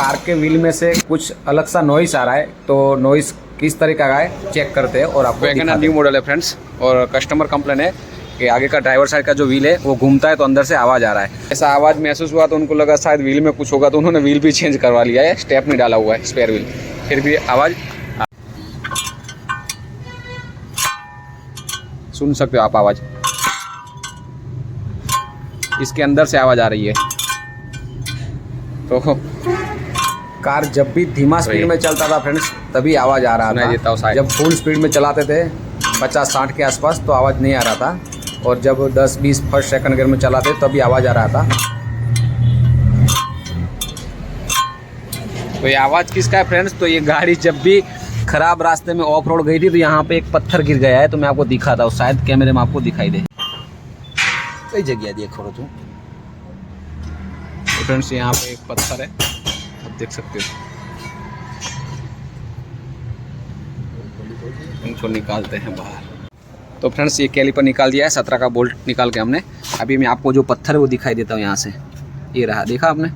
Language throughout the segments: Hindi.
कार के व्हील में से कुछ अलग सा नॉइस आ रहा है, तो नॉइस किस तरीके का है चेक करते हैं और आपको वैगन न्यू मॉडल है फ्रेंड्स, और कस्टमर कंप्लेन है कि आगे का ड्राइवर साइड का जो व्हील है वो घूमता है तो अंदर से आवाज़ आ रहा है। ऐसा आवाज़ महसूस हुआ तो उनको लगा शायद व्हील में कुछ होगा, तो उन्होंने व्हील भी चेंज करवा लिया है, स्टेप नहीं डाला हुआ है स्पेयर व्हील, फिर भी आवाज़ सुन सकते हो आप। आवाज़ इसके अंदर से आवाज़ आ रही है। तो कार जब भी धीमा स्पीड में चलता था फ्रेंड्स तभी आवाज़ आ रहा सुनाई देता हो था, शायद। जब फुल स्पीड में चलाते थे 50-60 के आसपास तो आवाज़ नहीं आ रहा था, और जब 10-20 फर्स्ट सेकंड गियर में चलाते तभी आवाज़ आ रहा था। तो ये आवाज़ किसका है फ्रेंड्स? तो ये गाड़ी जब भी ख़राब रास्ते में ऑफ रोड गई थी तो यहाँ पे एक पत्थर गिर गया है, तो मैं आपको दिखाता हूँ, शायद कैमरे में आपको दिखाई दे। कई जगह देखो तुम। तो फ्रेंड्स यहाँ पे एक पत्थर है, आप देख सकते हो। इनको निकालते हैं बाहर। तो फ्रेंड्स ये कैलिपर निकाल दिया है, 17 का बोल्ट निकाल के हमने। अभी मैं आपको जो पत्थर है वो दिखाई देता हूँ यहाँ से। ये रहा, देखा आपने?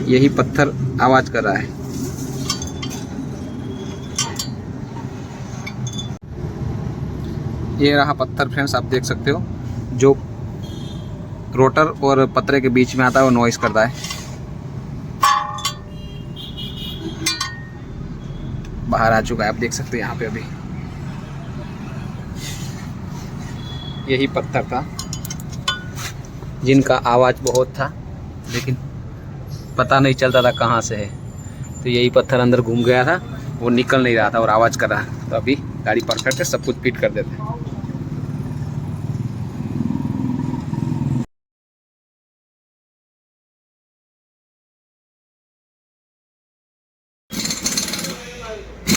यही पत्थर आवाज़ कर रहा है। ये रहा पत्थर फ्रेंड्स, आप देख सकते हो, जो रोटर और पत्रे के बीच में आता है वो नॉइस करता है। बाहर आ चुका है, आप देख सकते हैं यहाँ पे। अभी यही पत्थर था जिनका आवाज़ बहुत था, लेकिन पता नहीं चलता था कहाँ से है। तो यही पत्थर अंदर घूम गया था, वो निकल नहीं रहा था और आवाज़ कर रहा था। तो अभी गाड़ी परफेक्ट है, सब कुछ फिट कर देते हैं।